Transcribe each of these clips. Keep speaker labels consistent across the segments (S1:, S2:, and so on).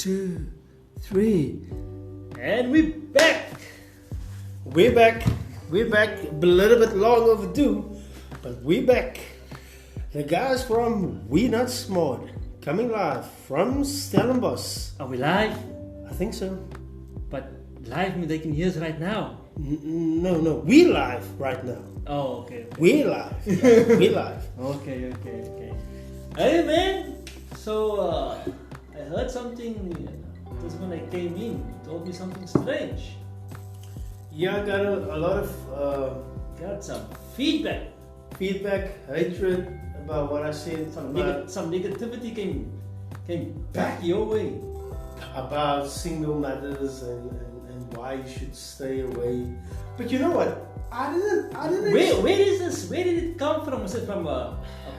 S1: 2, 3. And we're back. We're back. A little bit long overdue, but we're back. The guys from We Not Smart coming live from Stellenbosch.
S2: Are we live?
S1: I think so.
S2: But live means they can hear us right now.
S1: No. We live right now.
S2: Oh, okay.
S1: We live. We live.
S2: Okay. Hey, man. So, I heard something just when I came in. You told me something strange.
S1: Yeah, I got a lot of
S2: Got some feedback.
S1: hatred about what I said.
S2: Some negativity came back your way.
S1: About single mothers and why you should stay away. But you know what? I didn't.
S2: Where is this? Where did it come from? Was it from a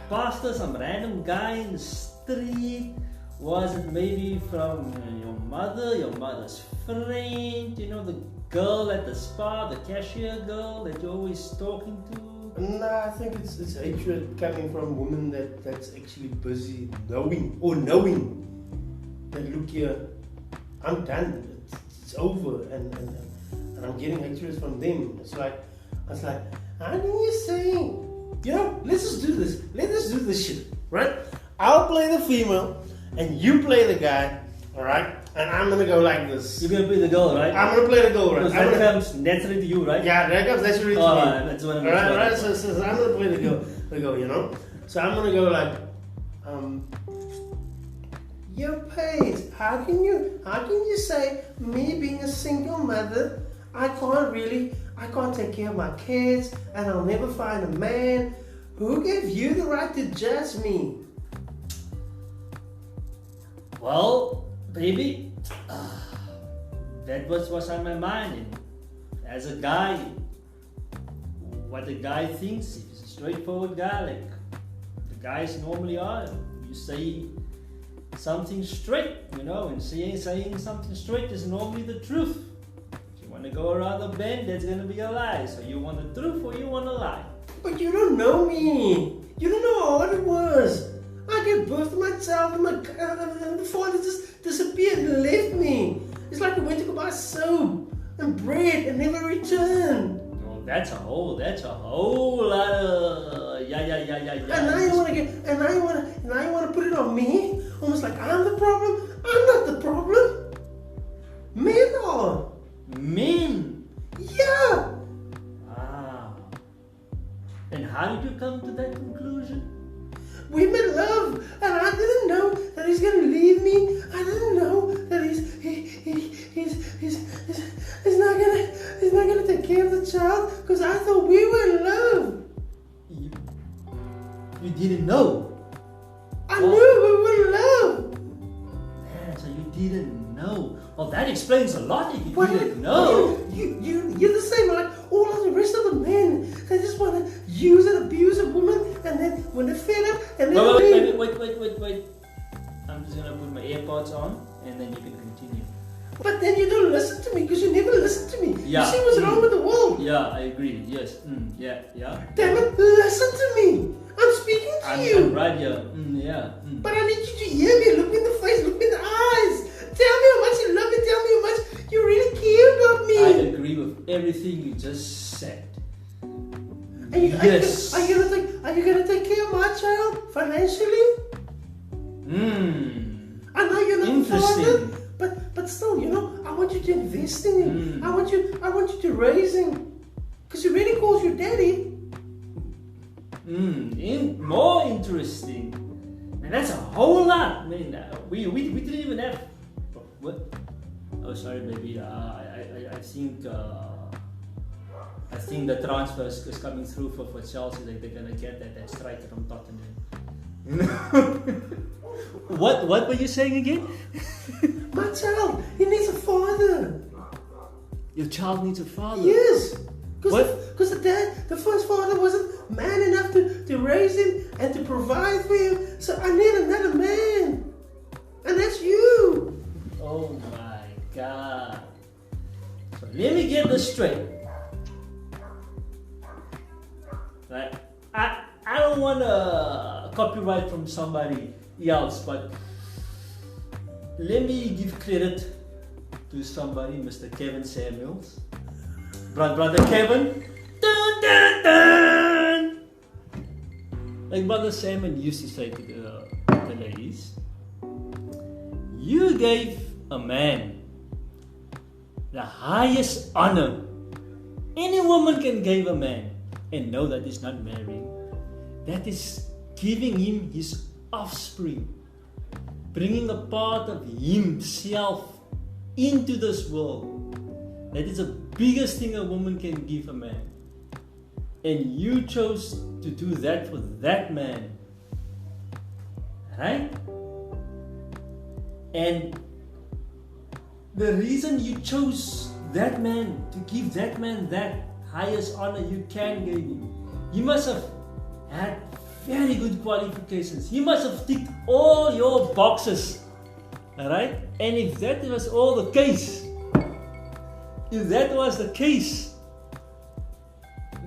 S2: pastor, some random guy in the street? Was it maybe from your mother's friend? You know, the girl at the spa, the cashier girl that you're always talking to?
S1: Nah, I think it's hatred coming from women that's actually busy knowing that look here, I'm done. It's over, and I'm getting hatred from them. It's like, how can you say, you know, let's just do this. Let us do this shit, right? I'll play the female, and you play the guy, all right? And I'm gonna go like this.
S2: You're gonna play the girl, right?
S1: I'm gonna play the girl, right?
S2: Because that comes naturally to you, right?
S1: Yeah, that comes naturally to me.
S2: Alright, that's what I'm
S1: All right. So I'm gonna play the girl, you know. So I'm gonna go like, Yo, Paige, how can you say me being a single mother, I can't take care of my kids, and I'll never find a man? Who gave you the right to judge me?
S2: Well, baby, that was what's on my mind. And as a guy, what the guy thinks, if he's a straightforward guy, like the guys normally are, you say something straight, you know, and saying something straight is normally the truth. If you want to go around the bend, that's going to be a lie. So you want the truth or you want a lie?
S1: But you don't know me. You don't know how hard it was. I gave birth to my child and the father just disappeared and left me. It's like he went to go buy soap and bread and never returned.
S2: Oh, that's a whole lot of yeah.
S1: And now you want to put it on me, almost like I'm the problem. I'm not the problem. Men are.
S2: Men.
S1: Yeah.
S2: Wow. And how did you come to that conclusion?
S1: We made love, and I didn't know that he's gonna leave me. I didn't know that he's not gonna take care of the child, because I thought we were in love.
S2: You didn't know.
S1: I knew we were in love.
S2: Man, so you didn't know. Well, that explains a lot if you didn't know.
S1: You're the same like all of the rest of the men. They just want to use and abuse a woman, and then when they're fed up, and then
S2: Wait. I'm just gonna put my AirPods on, and then you can continue.
S1: But then you don't listen to me, because you never listen to me.
S2: Yeah.
S1: You see what's wrong with the world.
S2: Yeah, I agree. Yes. Yeah.
S1: Damn it, listen to me. I'm speaking to you.
S2: I'm right here. Yeah.
S1: But I need you to hear me. Look me in the face. Look me in the eyes. Tell me how much you love me. Tell me how much you really care about me.
S2: I agree with everything you just said.
S1: Yes. Are you gonna take care of my child financially? I know you're not the father, but still, you know, I want you to invest in him. I want you to raise him, because he really calls you daddy.
S2: More interesting. And that's a whole lot. I mean, we didn't even have. What? Oh, sorry, baby. I think the transfer is coming through for Chelsea. Like they're gonna get that striker from Tottenham. What were you saying again?
S1: My child, he needs a father.
S2: Your child needs a father.
S1: Yes. Because the first father wasn't man enough to raise him and to provide for him. So I need another man. And that's you.
S2: Oh my God. So let me get this straight. Right? I don't want a copyright from somebody else, but let me give credit to somebody, Mr. Kevin Samuels. Brother Kevin. Dun, dun, dun. Like Brother Simon used to say to the ladies, you gave a man the highest honor any woman can give a man, and know that is not marrying. That is giving him his offspring, bringing a part of himself into this world. That is the biggest thing a woman can give a man. And you chose to do that for that man. Right? And the reason you chose that man, to give that man that highest honor you can give him, you must have had very good qualifications. You must have ticked all your boxes. Alright? And if that was all the case,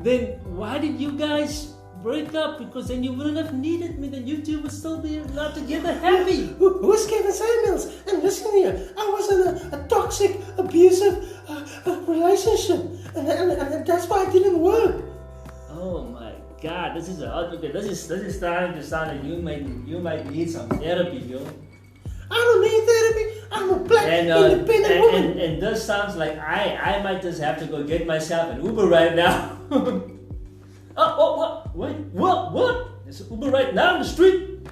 S2: then why did you guys break up? Because then you wouldn't have needed me, then you two would still be not together happy.
S1: Who's Kevin Samuels? And listen here, I was in a toxic, abusive relationship, and that's why it didn't work.
S2: Oh my God, this is This is starting to sound like you might need some therapy, yo.
S1: I don't need therapy. I'm a black independent woman.
S2: And this sounds like I might just have to go get myself an Uber right now. What? Wait, what? There's an Uber right now in the street.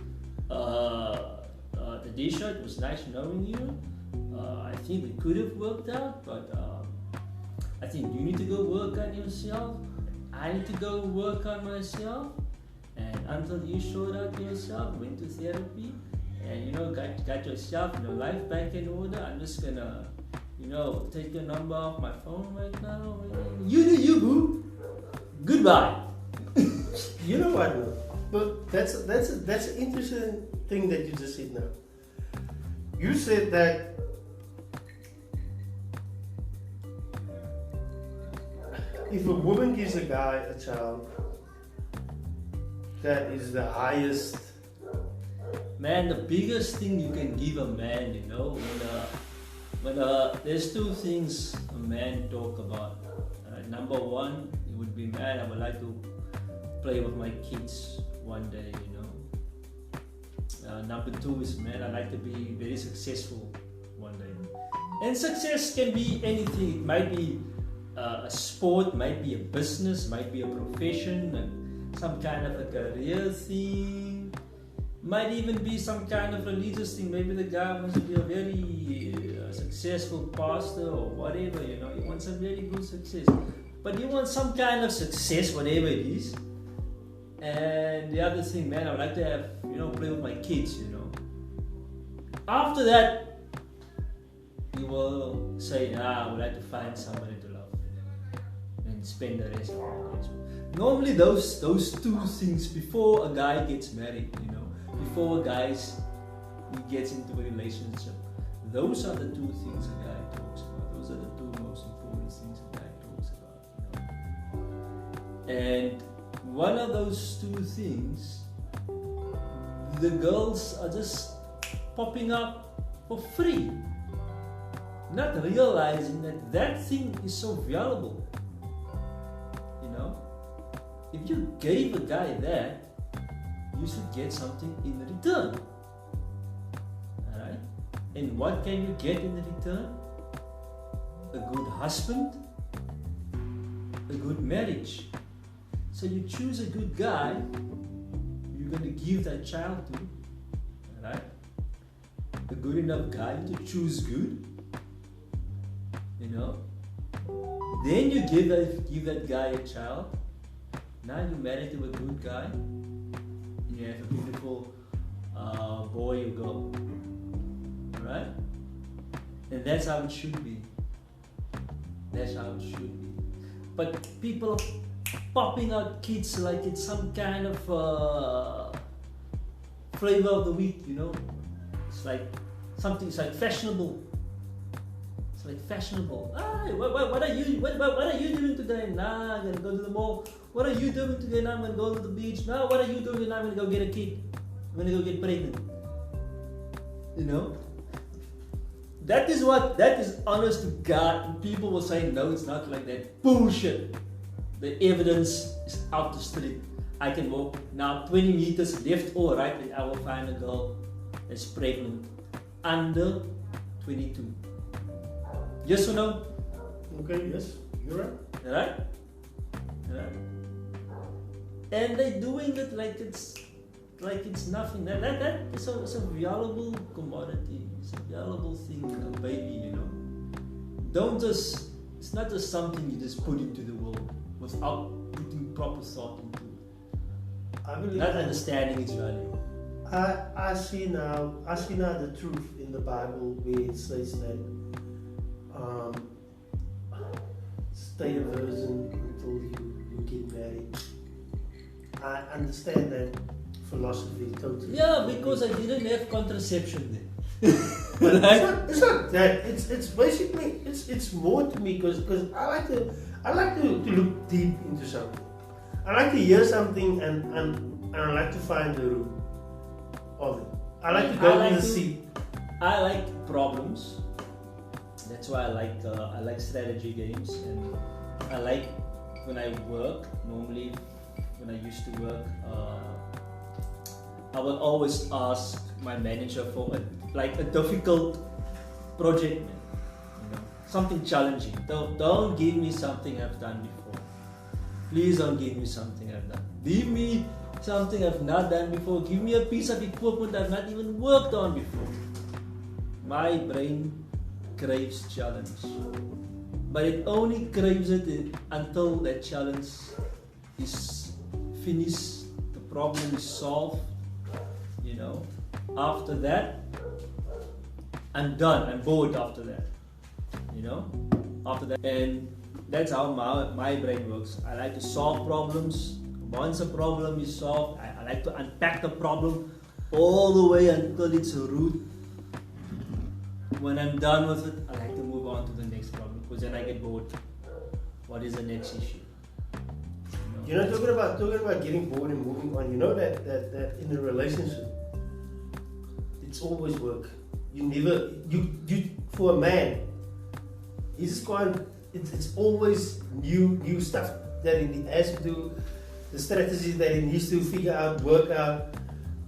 S2: The D-shirt, it was nice knowing you. I think it could have worked out, but I think you need to go work on yourself. I need to go work on myself. And until you showed out yourself, went to therapy, and got yourself life back in order, I'm just gonna take your number off my phone right now. You do you, boo. Goodbye.
S1: You know what, no? But that's an interesting thing that you just said now. You said that if a woman gives a guy a child, that is the highest.
S2: Man, the biggest thing you can give a man, when there's two things a man talk about. Number one, it would be, man, I would like to play with my kids one day, Number two is, man, I'd like to be very successful one day. And success can be anything. It might be a sport, might be a business, might be a profession, and some kind of a career thing. Might even be some kind of religious thing. Maybe the guy wants to be a very successful pastor or whatever, He wants a very good success. But you want some kind of success, whatever it is. And the other thing, man, I would like to have, play with my kids, After that, you will say, I would like to find somebody to love and spend the rest of my days with. Normally those two things before a guy gets married, before a guy gets into a relationship, those are the two things a guy talks about. Those are the two most important things a guy talks about. And one of those two things, the girls are just popping up for free, not realizing that thing is so valuable. If you gave a guy that, you should get something in return. Alright? And what can you get in return? A good husband, a good marriage. So you choose a good guy, you're going to give that child to. Alright? A good enough guy to choose good. Then you give that guy a child. Now you're married to a good guy. You have a beautiful boy or girl. Alright? And that's how it should be. That's how it should be. But people popping out kids like it's some kind of flavor of the week, It's like something, it's like fashionable. It's like fashionable. What are you doing today? Nah, I'm gonna go to the mall. What are you doing today? Now I'm gonna go to the beach. Now what are you doing? Now I'm gonna go get a kid. I'm gonna go get pregnant. That is honest to God. And people will say, no, it's not like that. Bullshit. The evidence is out the street. I can walk now 20 meters left or right and I will find a girl that's pregnant under 22. Yes or no?
S1: Okay, yes, you're right.
S2: Right? Right? And they're doing it like it's nothing. That is a valuable commodity. It's a valuable thing, a baby, you know. It's not just something you just put into the world without putting proper thought into it.
S1: I believe
S2: Not understanding its value.
S1: I see now the truth in the Bible where it says that stay a virgin until you get married. I understand that philosophy totally.
S2: Yeah, because I didn't have contraception then.
S1: But it's not that. It's basically it's more to me because I like to look deep into something. I like to hear something and I like to find the root of it. I like to go in the sea.
S2: I like problems. That's why I like strategy games, and I like when I work. Normally, when I used to work, I would always ask my manager for a difficult project, something challenging. Don't give me something I've done before. Please don't give me something I've done. Give me something I've not done before. Give me a piece of equipment I've not even worked on before. My brain craves challenge, but it only craves it until that challenge is finished, the problem is solved. After that, I'm done. I'm bored after that. After that, and that's how my brain works. I like to solve problems. Once a problem is solved, I like to unpack the problem all the way until it's a root. When I'm done with it, I like to move on to the next problem because then I get bored. What is the next issue?
S1: Talking about getting bored and moving on. You know that in a relationship, it's always work. You for a man, he's quite. It's always new stuff that he has to do, the strategies that he needs to figure out, work out,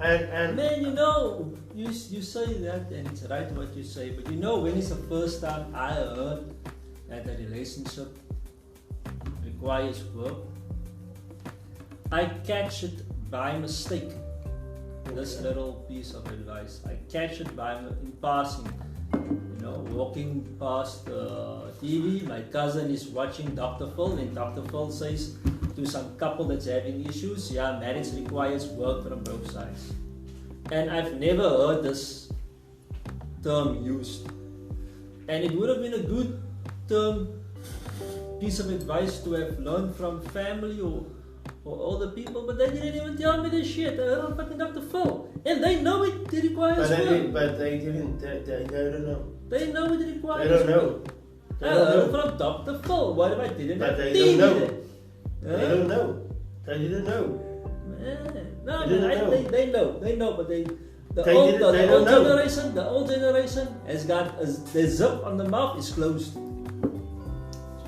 S1: and
S2: man, you say that and it's right what you say, but when it's the first time I heard that a relationship requires work, I catch it by mistake. This little piece of advice, I catch it in passing. Walking past the TV, my cousin is watching Dr. Phil, and Dr. Phil says to some couple that's having issues, marriage requires work from both sides. And I've never heard this term used. And it would have been a good piece of advice to have learned from family or other people, but they didn't even tell me this shit. I heard fucking Dr. Phil. And they know it requires work.
S1: But they didn't, they don't know.
S2: They know it requires
S1: work. They don't know.
S2: I heard from Dr. Phil. What if I didn't?
S1: But they don't know. They don't know. They didn't know.
S2: They know. They know, but the old generation has got the zip on the mouth is closed.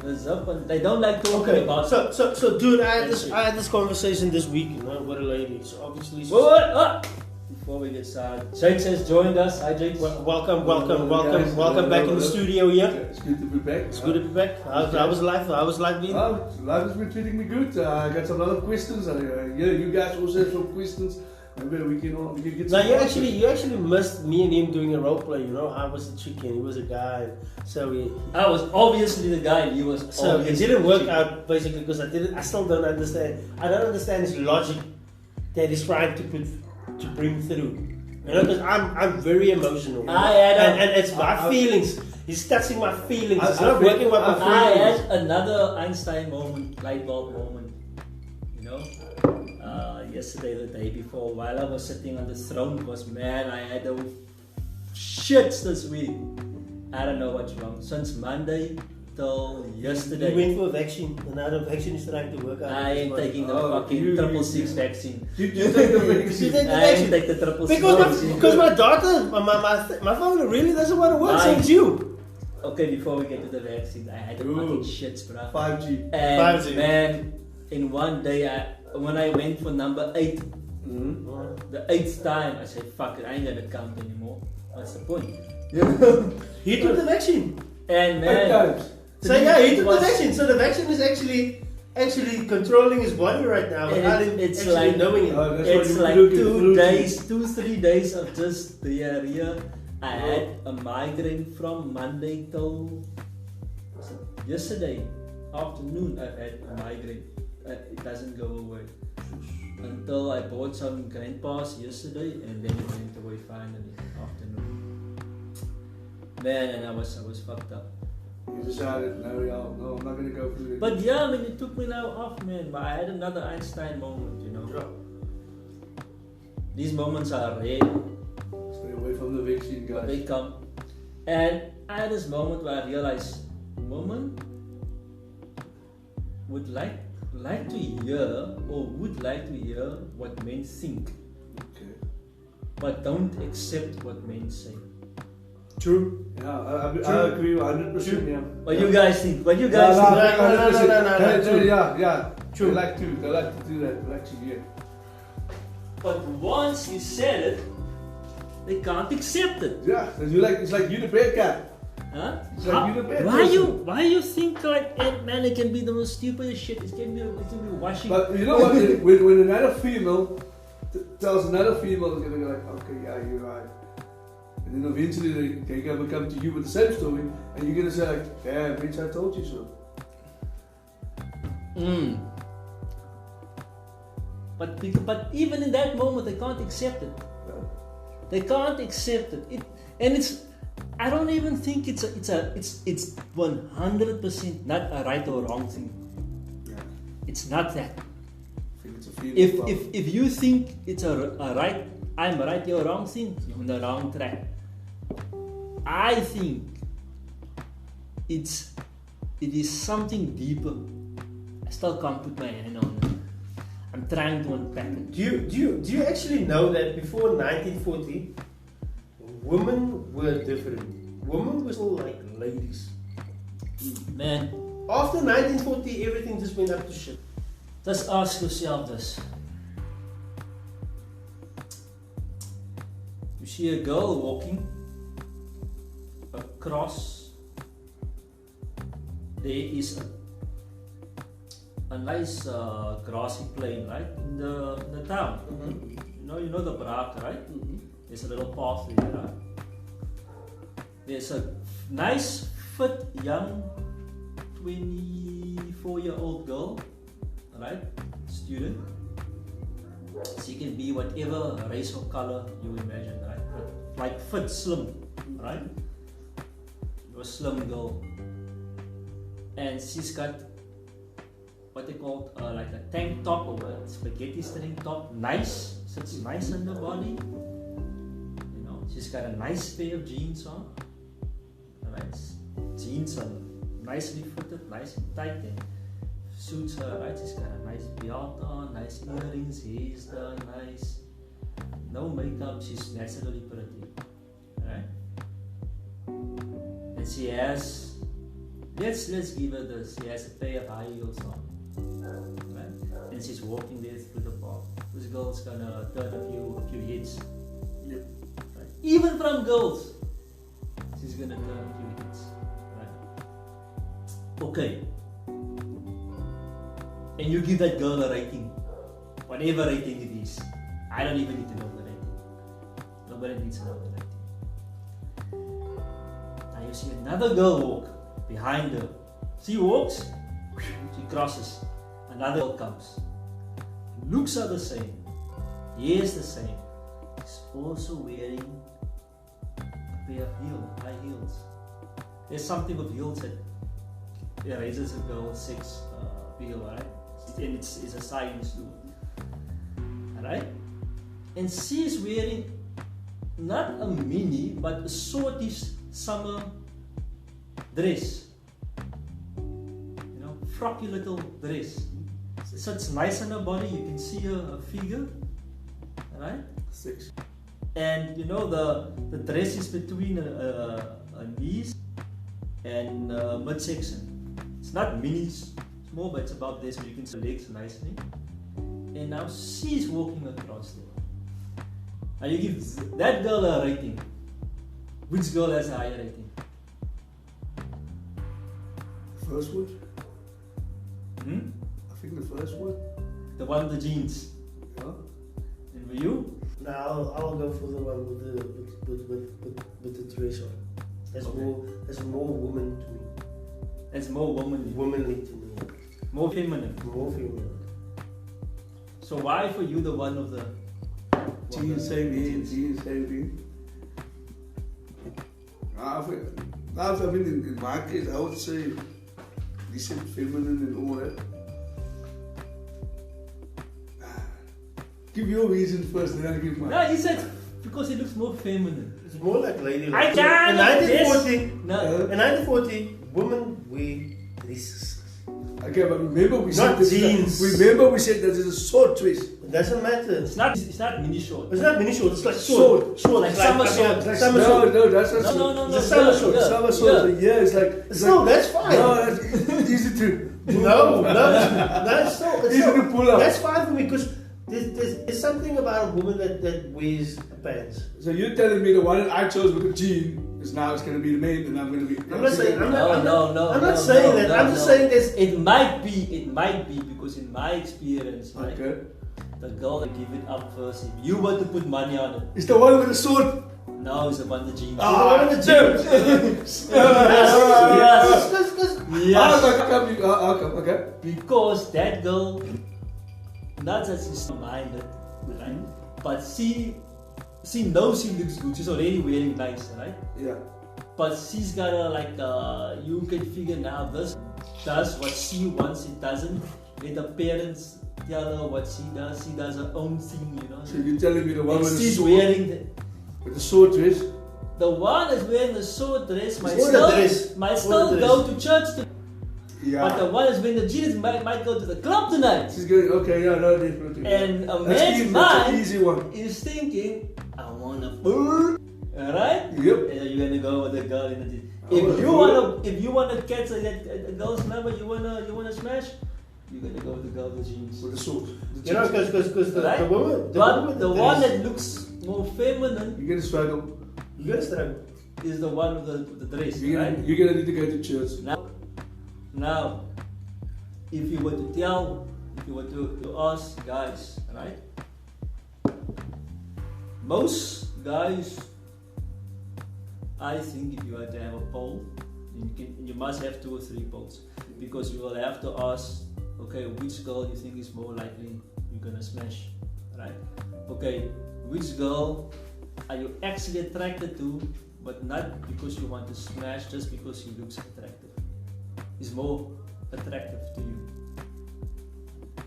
S2: The zip, and they don't like talking about.
S1: So, dude, I had this conversation this week, with a lady. So obviously,
S2: before we get started, Jake has joined us. Hi, Jake.
S1: Welcome back in the studio here.
S3: It's good to be back.
S1: It's good to be back. How was life? How was life been?
S3: Life has been treating me good. I got a lot of questions. You guys also have some questions. Maybe we can get.
S1: No, you actually missed me and him doing a role play. I was the chick and he was a guy. So
S2: I was obviously the guy. And he was.
S1: So it didn't work out basically because I still don't understand. I don't understand his logic that he's trying to bring through. Because I'm very emotional. And it's my feelings. He's touching my feelings. It's not working with my feelings.
S2: I had another Einstein moment, light bulb moment. Yesterday, the day before, while I was sitting on the throne, because man, I had the shits this week. I don't know what's wrong. Since Monday, till
S1: He
S2: yesterday.
S1: went for a vaccine, and now the vaccine is trying to work out.
S2: I am taking the
S3: Oh,
S2: fucking
S3: you-
S2: 666 vaccine.
S3: Did you take the
S1: Did you
S3: vaccine?
S1: take the
S2: I am
S1: vaccine?
S2: take the 666 vaccine.
S1: Because my daughter, my family really doesn't want to work, so it's you.
S2: Okay, before we get to the vaccine, I had the
S3: Ooh.
S2: fucking shits, bro.
S3: 5G.
S2: And
S1: 5G.
S2: man, in one day, when I went for number 8,
S3: Mm-hmm.
S2: the 8th time, I said, fuck it, I ain't gonna count anymore. What's the point?
S1: He took the vaccine.
S2: And
S3: 8
S2: man,
S3: times.
S1: So yeah, he took the
S2: was-
S1: vaccine. So the vaccine is actually controlling his body right now without him
S2: It's
S1: actually
S2: like-
S1: knowing it.
S3: That's
S2: it's
S3: why
S2: like
S3: you look at
S2: 2
S3: flu.
S2: days, 3 days of just diarrhea. I had a migraine from Monday till yesterday afternoon. I've had a migraine. It doesn't go away until I bought some grandpas yesterday, and then it went away finally afternoon. Man, and I was fucked up.
S3: You decided, no, I'm not gonna go through it.
S2: But yeah, I mean, it took me now off, man. But I had another Einstein moment, you know. These moments are rare.
S3: Stay away from the vaccine, guys.
S2: They come. And I had this moment where I realized women would like to hear what men think,
S3: Okay.
S2: but don't accept what men say.
S1: True.
S3: Yeah, I agree 100%. Yeah.
S2: What you guys think? What you guys think?
S1: No, true.
S3: Yeah.
S1: True.
S3: They like to do that. They like to hear.
S2: But once you said it, they can't accept it.
S3: Yeah, it's like you the bad guy.
S2: Huh?
S3: It's like you the bad
S2: Why you think like man, it can be the most stupidest shit. It can be washing.
S3: But you know what? when another female tells another female, they're gonna go like, okay, yeah, you're right. And then eventually they're gonna come to you with the same story, and you're gonna say like, damn, bitch, I told you so.
S2: But even in that moment, they can't accept it.
S3: Yeah.
S2: They can't accept it. I don't even think it's 100% not a right or wrong thing.
S3: Yeah.
S2: It's not that.
S3: I think it's a female problem.
S2: If you think it's a right, I'm right, you're wrong thing, you're on the wrong track. I think it is something deeper. I still can't put my hand on it. I'm trying to unpack it.
S1: Do you actually know that before 1940, women were different? Women were still like ladies.
S2: Man,
S1: After 1940, everything just went up to shit.
S2: just ask yourself this. You see a girl walking across, there is a nice grassy plain, right, in the town. You know the Braak, right? There's a little path there, right? There's a nice, fit, young, 24-year-old girl, right? Student. She can be whatever race or color you imagine, right? But like fit, slim, right? You're a slim girl. And she's got what they call like a tank top or a spaghetti string top. Nice, sits nice on the body. You know, she's got a nice pair of jeans on. Right? Jeans are nicely fitted, nice and tight, and suits her, right? She's got a nice belt on, nice earrings, hair's done, nice. No makeup, she's naturally pretty. Right? And she has, let's give her this, she has a pair of high heels on. Right? And she's walking there through the park. This girl's gonna turn a few heads.
S3: Yep.
S2: Right? Even from girls, she's gonna turn a few heads. Right? Okay. And you give that girl a rating, whatever rating it is. I don't even need to know the rating. Nobody needs to know the rating. Now you see another girl walk behind her. She walks, she crosses. Another girl comes. Looks are the same. Hair is the same. She's also wearing a pair of heels, high heels. There's something with heels that raises a girl's sex appeal, right? And it's a science too. Alright? And she's wearing not a mini but a shortish summer dress. frocky little dress. It sits nice on her body, you can see her figure, right?
S3: 6.
S2: And you know the dress is between her knees and midsection. It's not mini small, but it's about there, so you can see the legs nicely. And now she's walking across there. Now you give that girl a rating. Which girl has a higher rating?
S3: First one?
S2: Hmm?
S3: I think the first one.
S2: The one with the jeans.
S3: Yeah.
S2: And for you?
S1: No, I'll go for the one with the dress on. That's
S2: Okay.
S1: more woman to me.
S2: It's more womanly.
S1: Womanly to me.
S2: More feminine.
S1: More female.
S2: So why for you the one of the
S3: Jeans, same here, jeans, same here. I mean, in my case, I would say decent feminine and all that. Give your reason first, then I'll give mine.
S2: No, you said because it looks more feminine.
S1: It's more like ladylike.
S2: I can't.
S1: In 1940,
S2: No.
S1: in 1940, women wear dresses.
S3: Okay, but remember we
S1: Not
S3: said
S1: jeans.
S3: Remember we said that is a short twist.
S1: It doesn't matter.
S2: It's not mini short.
S1: It's not mini short. It's like
S3: Short.
S1: short.
S2: Like summer short.
S1: Like summer short.
S3: No, that's not
S2: No, no, no,
S1: It's
S2: no.
S1: a summer short.
S2: Yeah,
S3: Summer short. Yeah, it's like.
S1: No, that's fine.
S3: No, that's easy to.
S1: No, that's so. It's
S3: Easy
S1: so
S3: to pull up.
S1: That's fine for me because there's something about a woman that wears pants.
S3: So you're telling me the one that I chose with the jean is now it's going to be the main, and I'm going to be.
S1: I'm not saying. I'm not
S2: No,
S1: saying
S2: no,
S1: that.
S2: no,
S1: I'm just
S2: no.
S1: saying this.
S2: It might be because in my experience, right,
S3: Okay.
S2: the girl that give it up first. If you were to put money on it,
S3: It's the one with the sword.
S2: now it's about the jeans.
S1: Ah, the gym.
S2: Yes.
S1: Because
S2: Yes.
S3: Okay.
S2: Because that girl, not that she's minded, right? But she knows she looks good. She's already wearing nice, right?
S3: Yeah.
S2: But she's got a you can figure now this does what she wants, it doesn't. Let the parents tell her what she does her own thing, you know.
S3: So you're telling me the one
S2: And
S3: with the
S2: she's
S3: sword,
S2: wearing
S3: with the sword dress?
S2: the one that's wearing the short dress might
S1: Or the
S2: still,
S1: dress.
S2: might
S1: Or
S2: still
S1: the
S2: go
S1: dress.
S2: to church tonight.
S3: Yeah.
S2: But the one that's wearing the jeans might go to the club tonight.
S3: She's going. Okay. Yeah. No, definitely.
S2: And a
S3: That's
S2: man's
S3: easy, that's an
S2: mind
S3: easy one.
S2: is thinking, I want a fool. Alright?
S3: Yep.
S2: And you're gonna go with the girl in the jeans.
S3: I want a
S2: If you wanna catch a girl's number, you wanna smash, you're gonna go with the girl with the jeans.
S3: With the sword.
S1: you know, because the
S2: Right?
S1: woman,
S2: But
S1: with
S2: the
S1: dress,
S2: one that looks more feminine
S3: You're gonna struggle.
S1: you gotta struggle.
S2: is the one with the dress,
S3: You're
S2: right?
S3: gonna, you're gonna need to go to church.
S2: Now, if you were to ask guys, right? Most guys, I think if you had to have a poll, you must have 2 or 3 polls, because you will have to ask, okay, which girl you think is more likely you're gonna smash, right? Okay, which girl are you actually attracted to, but not because you want to smash, just because she looks attractive. Is more attractive to you.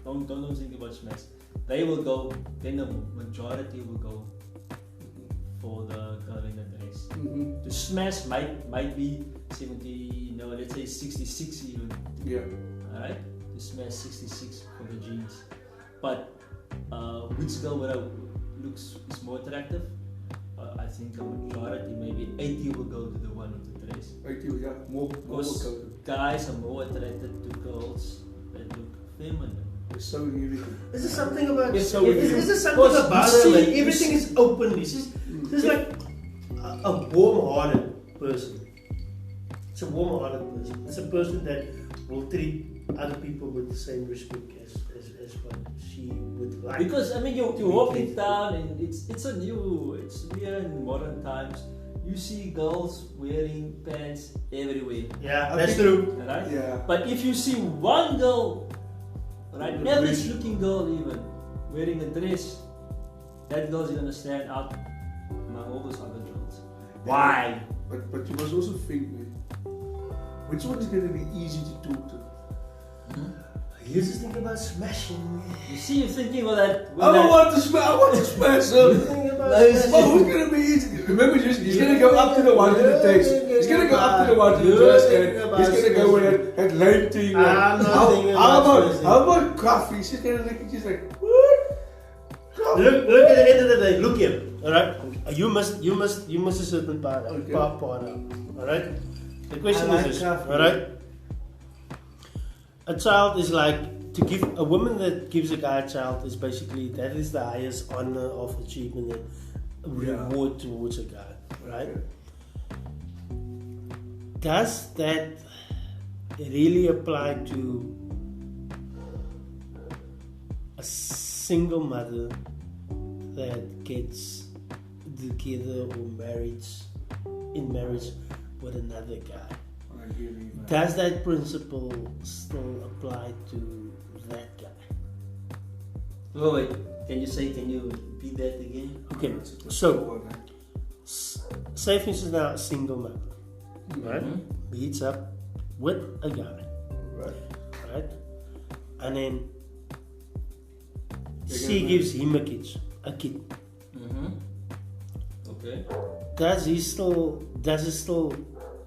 S2: Don't think about smash. They will go, then the majority will go for the girl in the dress.
S3: Mm-hmm.
S2: The smash might be 70, no, let's say 66 even.
S3: Yeah.
S2: Alright? The smash 66 for the jeans. But which girl looks is more attractive? I think a majority, maybe 80 will go to the one with the dress.
S3: 80, yeah. More
S2: Because
S3: coated.
S2: guys are more attracted to girls that look feminine.
S3: It's so everything.
S1: Is there something about?
S2: It's so
S1: is
S2: weird.
S1: there something
S2: Because
S1: about
S2: you
S1: her? Like,
S2: see-
S1: everything is open. She's like a warm-hearted person. It's a warm-hearted person. It's a person that will treat other people with the same respect as what she would like.
S2: Because I mean, you walk in town and it's we are in modern times. You see girls wearing pants everywhere,
S1: Yeah, that's true.
S2: right?
S3: Yeah.
S2: But if you see one girl, right,
S3: With a
S2: average
S3: dress.
S2: looking girl even, wearing a dress, that girl's gonna stand out among all those other girls. Why?
S3: But you must also think, man, which one is going to be easy to talk to?
S1: He was just thinking about smashing.
S2: You see, you're thinking of that.
S3: I don't want to smash. I want to smash him.
S1: Thinking about
S2: No,
S1: smashing.
S3: Oh, who's gonna be easy? Remember, he's gonna go up to the one in the text. He's gonna go up to the one in the dress and he's gonna go with that lame thing.
S1: I'm not thinking about
S3: How about coffee? She's gonna look at you like, what?
S1: Look at the end of the day. Look here. All right. You must a certain part.
S3: Okay.
S1: Part out. All right. The question
S3: I like
S1: is this.
S3: coffee.
S1: All right. A child is like to give a woman that gives a guy a child is basically that is the highest honor of achievement and reward towards a guy. Right.
S3: Okay.
S1: Does that really apply to a single mother that gets together or in marriage with another guy? Does that principle still apply to that guy?
S2: Oh, wait, can you repeat that again?
S1: Okay, so say for instance now a single mother, right, meets up with a guy, right, and then she gives him a kid.
S2: Okay.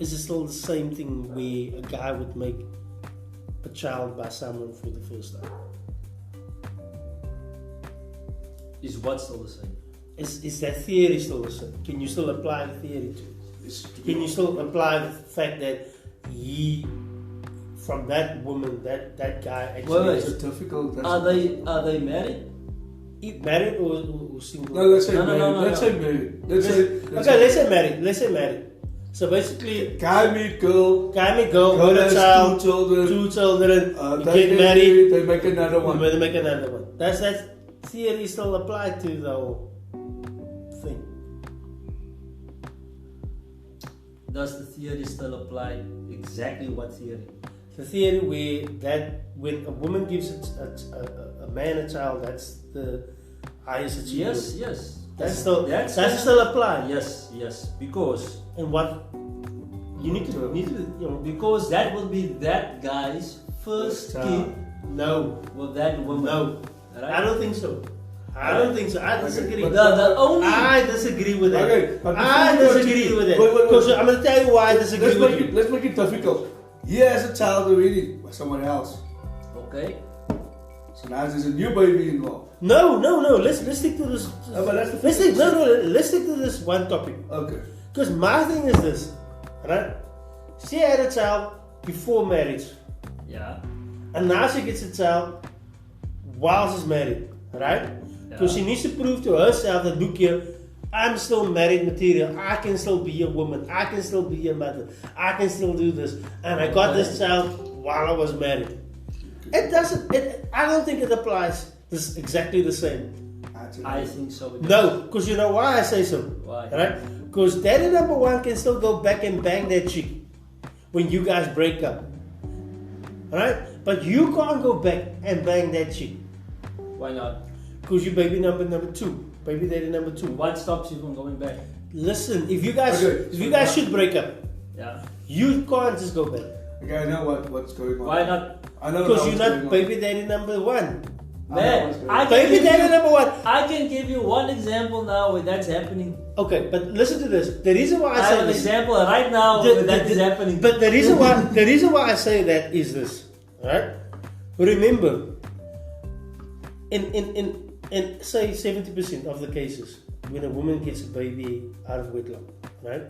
S1: Is it still the same thing where a guy would make a child by someone for the first time?
S2: Is what still the same?
S1: Is that theory still the same? Can you still apply the theory to it? Can you still apply the fact that he, from that woman, that guy actually
S2: Wait.
S3: It's difficult.
S2: Are they married?
S1: married or single?
S3: No, let's say
S2: No,
S3: married.
S2: no, no,
S3: Let's
S2: no.
S3: say married. Let's
S1: Let's say married. So basically,
S3: guy meet girl.
S1: Girl with a
S3: has
S1: child,
S3: 2 children.
S1: 2 children, you
S3: They
S1: get married,
S3: They make another one.
S1: they make another one. Does that theory still apply to the whole thing?
S2: Does the theory still apply? Exactly what theory?
S1: The theory where that when a woman gives a man a child, that's the highest achievement.
S2: Yes.
S1: That still apply.
S2: Yes. Because
S1: And what you need to
S2: because that will be that guy's first kid
S1: no.
S2: with that woman.
S1: No.
S2: Right?
S1: I don't think so. I disagree.
S2: Okay,
S1: I disagree with that.
S3: Okay, but
S1: I
S3: before you
S1: disagree
S3: continue-
S1: with that.
S3: wait.
S1: Because I'm going to tell you why I disagree with you.
S3: Let's make it difficult. He has a child already with someone else.
S2: Okay.
S3: So now there's a new baby involved.
S1: No. Let's stick to this.
S3: But that's the
S1: Let's stick to this one topic.
S3: Okay.
S1: Because my thing is this, right? She had a child before marriage,
S2: Yeah.
S1: and now she gets a child while she's married, right? Because she needs to prove to herself that, look here, I'm still married material. I can still be a woman. I can still be a mother. I can still do this. And I got this child while I was married. It doesn't. I don't think it applies. This exactly the same.
S2: I think so.
S1: No, because you know why I say so.
S2: Why?
S1: Right? Because daddy number one can still go back and bang that chick when you guys break up. Right? But you can't go back and bang that chick.
S2: Why not?
S1: Because you baby number two. Baby daddy number 2.
S2: What stops you from going back?
S1: Listen, if you guys
S3: Okay,
S1: should break up,
S2: Yeah.
S1: you can't just go back.
S3: Okay, I know what's going on.
S2: Why not?
S3: I know
S1: Because
S3: what's
S1: you're
S3: going
S1: not
S3: on.
S1: baby daddy number 1.
S2: Man,
S1: Baby daddy number 1.
S2: I can give you one example now where that's happening.
S1: Okay, but listen to this. The reason why
S2: I
S1: I say
S2: have an
S1: this,
S2: example right now where that is happening.
S1: But the reason why I say that is this, right? Remember, in say 70% of the cases, when a woman gets a baby out of wedlock, right?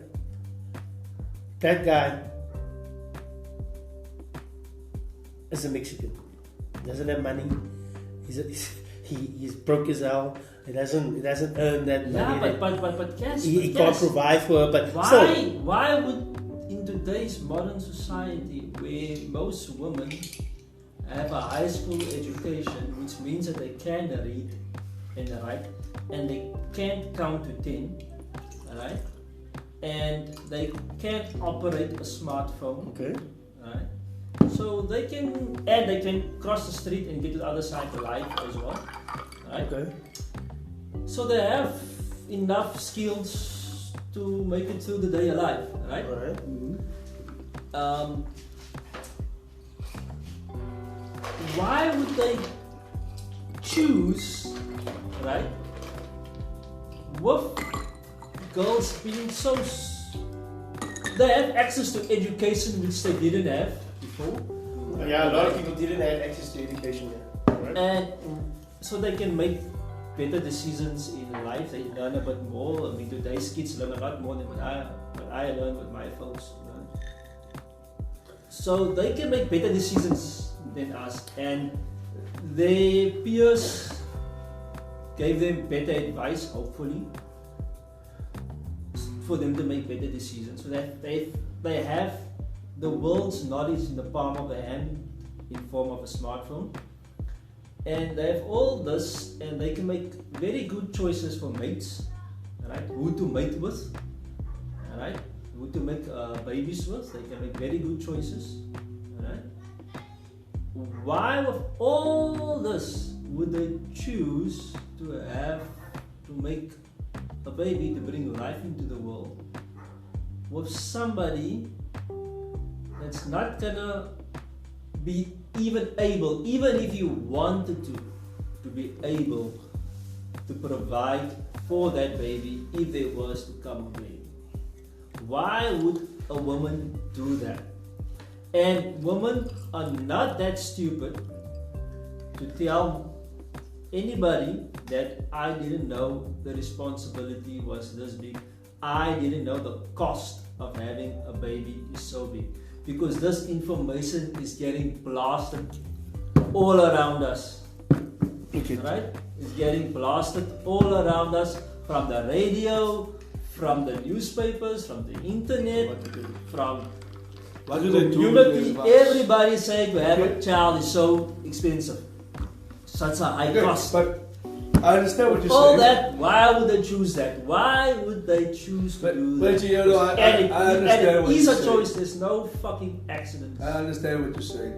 S1: That guy is a Mexican. Doesn't have money. He's broke as hell. He doesn't earn that money.
S2: Yeah, but Cass,
S1: He can't provide for her. But
S2: why would in today's modern society where most women have a high school education, which means that they can read and write, and they can't count to 10, alright, and they can't operate a smartphone,
S1: okay.
S2: alright, so they can cross the street and get to the other side of life as well, right?
S1: Okay.
S2: So they have enough skills to make it through the day alive, right?
S1: Alright.
S2: why would they choose, right? With girls being so. They have access to education which they didn't have before.
S1: Yeah, a lot of people didn't have access to education. Yeah. Right?
S2: And so they can make better decisions in life. They learn a bit more. I mean, today's kids learn a lot more than what I learned with my folks. So they can make better decisions than us, and their peers gave them better advice, hopefully, for them to make better decisions. So that they have the world's knowledge in the palm of their hand in form of a smartphone. And they have all this, and they can make very good choices for mates, right? Who to mate with, right? Who to make babies with. They can make very good choices, right? Why, with all this, would they choose to make a baby, to bring life into the world with somebody that's not gonna be even able, even if you wanted to be able to provide for that baby if there was to come a baby? Why would a woman do that? And women are not that stupid to tell anybody that I didn't know the responsibility was this big. I didn't know the cost of having a baby is so big. Because this information is getting blasted all around us.
S3: Okay.
S2: Right? It's getting blasted all around us, from the radio, from the newspapers, from the internet, from
S3: What do
S2: the
S3: they do?
S2: community. Everybody saying to have a child is so expensive. Such a high cost.
S3: But I understand what you're
S2: All
S3: saying.
S2: that, why would they choose that? Why would they choose to do
S3: But
S2: that?
S3: you know, I understand what
S2: It is
S3: you're
S2: a
S3: saying.
S2: choice, there's no fucking accident.
S3: I understand what you're saying.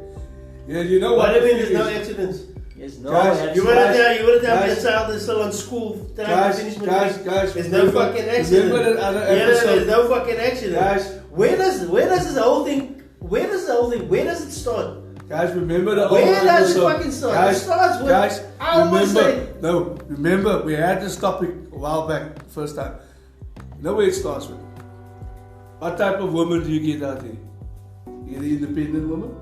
S3: Yeah, you know what?
S1: What do you mean
S3: the
S1: there's no
S3: thing is?
S1: accidents?
S2: There's no
S3: Guys,
S2: accident.
S1: You wanna tell me
S3: guys,
S1: a child is still on school time to
S3: Guys,
S1: finish
S3: guys,
S1: there's no
S3: remember-
S1: fucking accident.
S3: remember that other
S1: Yeah,
S3: episode?
S1: there's no fucking accident.
S3: Guys,
S1: where does this whole thing? Where does it start?
S3: guys, remember the
S1: Where
S3: old
S1: does it
S3: episode.
S1: fucking start?
S3: Guys,
S1: It starts with,
S3: guys,
S1: I always
S3: remember, remember, we had this topic a while back, the first time. You know where it starts with? What type of woman do you get out there? You get an independent woman?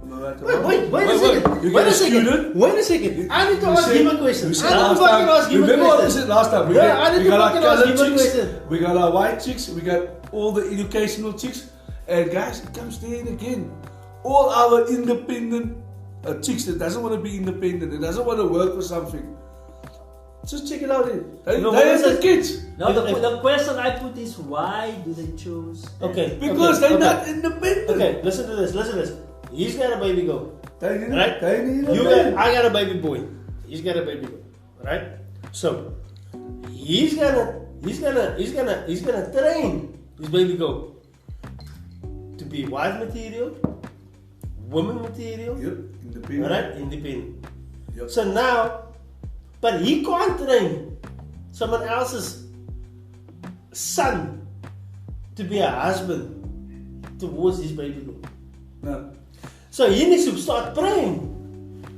S3: Am I right or wrong?
S1: Wait a second.
S3: You
S1: Wait
S3: get
S1: a second. Wait a second. I need to
S3: You
S1: ask
S3: said-
S1: him a question.
S3: you said
S1: I need
S3: last
S1: to fucking
S3: time-
S1: ask him a
S3: Remember what we
S1: question.
S3: said last time? We
S1: Yeah,
S3: got,
S1: I need
S3: we
S1: to
S3: got our
S1: fucking ask
S3: colored
S1: him a
S3: chicks,
S1: question.
S3: we got our white chicks, we got all the educational chicks, and guys, it comes there and again. All our independent chicks that doesn't want to be independent, that doesn't want to work for something. Just check it out here. They
S1: No,
S3: have
S1: what
S3: the
S1: is it?
S3: kids.
S2: No, the question I put is, why do they choose?
S1: Okay.
S3: Because
S1: okay,
S3: they're
S1: okay.
S3: not independent.
S1: Okay, listen to this. He's got a baby girl.
S3: They need
S1: Right?
S3: They need
S1: You
S3: a
S1: got,
S3: man.
S1: I got a baby boy. He's got a baby girl. Right? So he's gonna train his baby girl to be wife material, woman material,
S3: Yep, independent.
S1: right? Independent.
S3: Yep.
S1: So now, but he can't train someone else's son to be a husband towards his baby girl.
S3: No.
S1: So he needs to start praying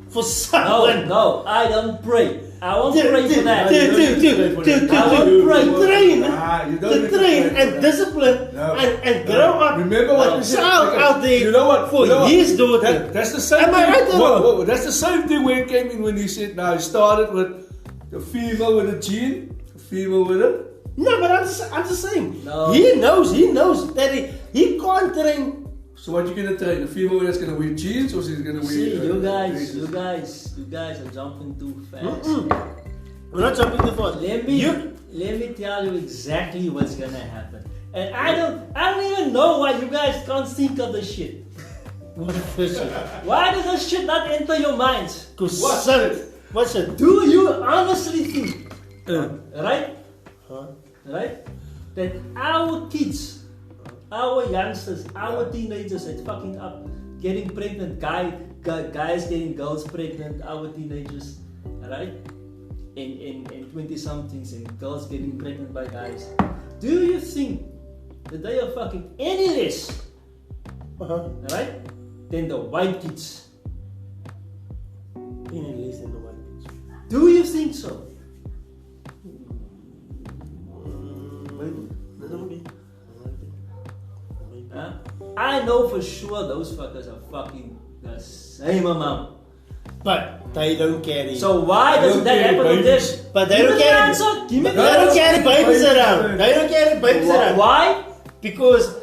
S1: for someone.
S2: No, I don't pray. I won't pray for that.
S3: You don't pray for that.
S2: I won't pray.
S1: Train,
S3: Nah, you don't
S1: to
S3: need to
S1: train
S3: pray
S1: and
S3: for that.
S1: discipline
S3: No.
S1: and
S3: No.
S1: grow up
S3: Remember what
S1: a
S3: we said.
S1: child
S3: Okay.
S1: out there
S3: You know what?
S1: for
S3: You know what?
S1: his daughter.
S3: That's the same
S1: Am I
S3: thing.
S1: right or wrong?
S3: That's the same thing when it came in when he said, now he started with the female with a gene, the female with a...
S1: No, but I'm just saying.
S2: No.
S1: He knows that he can't train.
S3: So what you gonna train? The female that's gonna wear jeans or she's gonna wear...
S2: See, you
S3: dresses?
S2: guys are jumping too fast.
S1: We're not jumping too fast.
S2: Let me tell you exactly what's gonna happen. And I don't even know why you guys can't think of this shit.
S1: What a question.
S2: Why does this shit not enter your minds?
S1: What's it?
S2: Do you honestly think, right?
S1: Huh?
S2: Right? That our kids, our youngsters, our teenagers that's fucking up, getting pregnant, guys getting girls pregnant, our teenagers, right? In 20-somethings and girls getting pregnant by guys. Do you think that they are fucking any less, right, than the white kids Do you think so? Huh? I know for sure those fuckers are fucking the same amount.
S1: But they don't carry.
S2: So why doesn't that happen with them?
S1: But they
S2: Give
S1: don't
S2: me the
S1: carry.
S2: answer. Give me
S1: They
S2: the
S1: don't
S2: answer.
S1: carry babies around. They don't carry babies around.
S2: Why?
S1: Because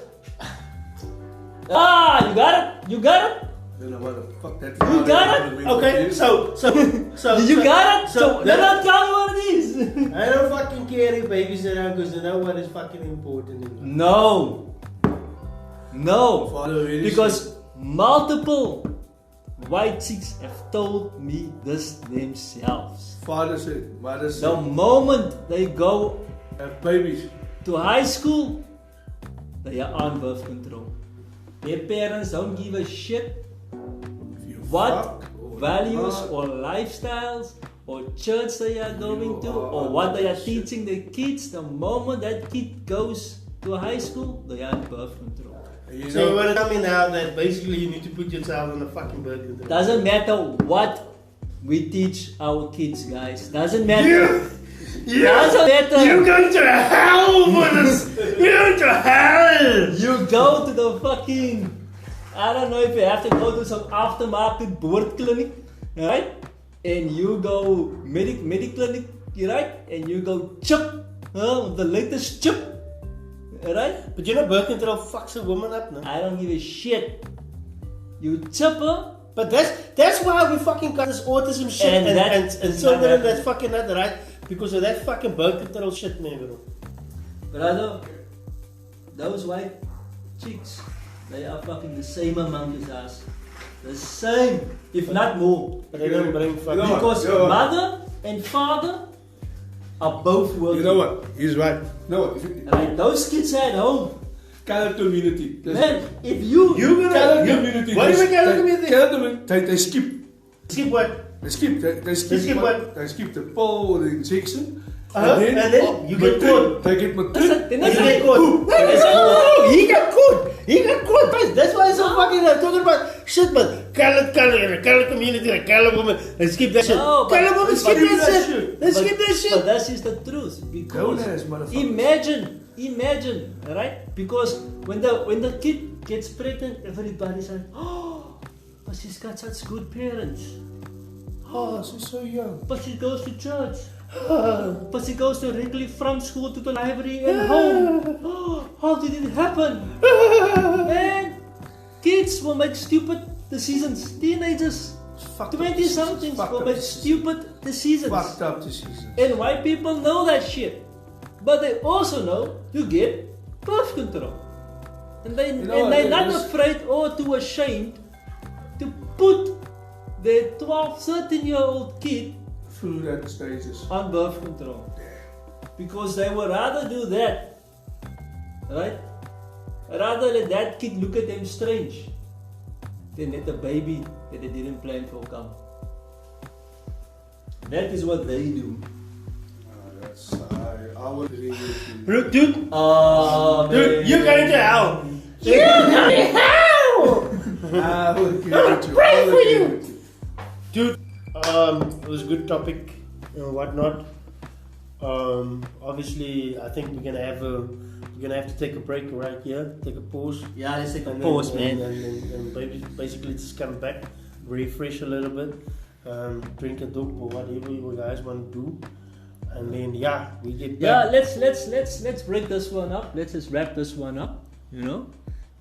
S2: You got it. You got it.
S3: I don't know what the fuck that
S2: You got it?
S1: okay, so
S2: You got it. So
S1: that-
S2: then tell me what it is.
S1: I don't fucking carry babies around because they know what is fucking important in life.
S2: No.
S3: Father really
S2: Because multiple white chicks have told me this themselves.
S3: Father said, mother
S2: The
S3: said,
S2: moment they go
S3: have babies.
S2: to high school, they are on birth control. Their parents don't give a shit
S3: If you
S2: what
S3: fuck or
S2: values
S3: not,
S2: or lifestyles or church they are going to
S3: You
S2: or
S3: are
S2: what they are
S3: shit.
S2: teaching their kids. The moment that kid goes to high school, they are on birth control.
S3: and you
S1: So you
S3: know,
S1: want to tell me now that basically you need to put your child on a fucking birth control?
S2: Doesn't matter what we teach our kids, guys. Doesn't matter. Doesn't matter.
S1: You're going to hell for this. You're going to hell.
S2: You go to the fucking, I don't know if you have to go to some aftermarket board clinic, right? And you go medic clinic, right? And you go chip, the latest chip, right?
S1: But you know birth control fucks a woman up, no?
S2: I don't give a shit. You chip her,
S1: But that's why we fucking got this autism shit
S2: And that
S1: and
S2: is
S1: children
S2: not
S1: that's fucking not right because of that fucking birth control shit, man, bro.
S2: brother. Those white chicks, they are fucking the same amount as us. The same, if not more.
S1: But they don't bring fucking.
S3: You know what?
S2: Because
S3: You know what?
S2: mother and father are both working.
S3: you know what? He's right. You know what? If you,
S2: Like those kids at home.
S3: colored community.
S2: Man, if you
S3: Colored community.
S1: What do you mean colored community?
S3: Colored community. They skip.
S1: Skip what?
S3: They skip. They skip
S1: what?
S3: They skip the pill or the injection.
S1: And then you get caught.
S3: They get
S2: That's
S3: matric.
S2: it.
S1: He got caught. No, he got caught. He got caught. That's why I'm so fucking talking about shit, man. Colored community, like colored woman. Let's skip that shit.
S2: No, but-
S1: Colored woman, skip that shit. Let's skip that
S2: But
S1: shit.
S2: that is the truth.
S3: Don't
S2: Because
S3: ask, motherfucker.
S2: imagine, right? Because when the kid gets pregnant, everybody's like, oh, but she's got such good parents.
S3: Oh, she's so young.
S2: But she goes to church. But she goes directly from school to the library and home. Oh, how did it happen? Man, kids will make stupid decisions. Teenagers,
S3: Fucked up
S2: 20 somethings
S3: Fucked
S2: will
S3: up
S2: make
S3: decisions.
S2: stupid decisions.
S3: Fucked up decisions.
S2: And white people know that shit. But they also know you get birth control. And they're
S3: know what,
S2: not
S3: this-
S2: afraid or too ashamed to put their 12, 13-year-old kid
S3: Through that stages.
S2: on birth control. Because they would rather do that, right? Rather let that kid look at them strange than let the baby that they didn't plan for come. That is what they do.
S3: That's I would agree with you.
S1: Dude, dude,
S2: Oh,
S1: dude, you're going to hell.
S3: I would agree with you.
S1: Pray
S3: I would
S1: for
S3: agree
S1: you.
S3: with you.
S1: Dude, it was a good topic and whatnot. Obviously, I think we're gonna have to take a break right here, take a pause.
S2: Yeah, let's take a
S1: And
S2: pause,
S1: then,
S2: man.
S1: And basically just come back, refresh a little bit, drink a dope or whatever you guys want to do, and then yeah, we get
S2: Yeah,
S1: back.
S2: let's break this one up. Let's just wrap this one up. You know,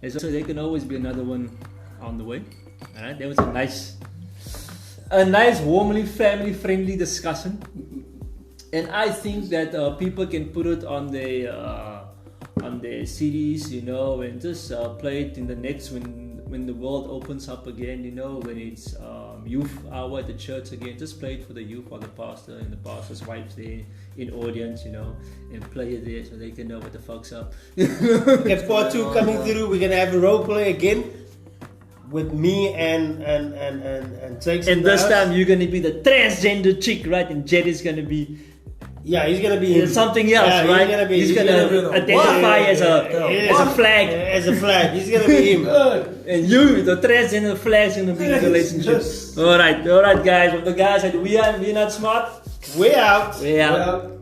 S2: and so there can always be another one on the way. All right, that was a nice, warmly family-friendly discussion, and I think that people can put it on their CDs, you know, and just play it in the next when the world opens up again, you know, when it's youth hour at the church again. Just play it for the youth or the pastor and the pastor's wife there in audience, you know, and play it there so they can know what the fuck's up.
S1: We got part 2 coming through. We're gonna have a role play again with me and Jakes.
S2: And this time you're gonna be the transgender chick, right? And Jerry's gonna be
S1: yeah, he's gonna be
S2: something else,
S1: yeah,
S2: right? He's gonna identify as a flag.
S1: As a flag. He's gonna be him.
S2: And you, the transgender flag, is gonna be in the relationship. Alright, guys. With the guys that we're not smart.
S1: Way out.
S2: Way out.
S3: Yeah.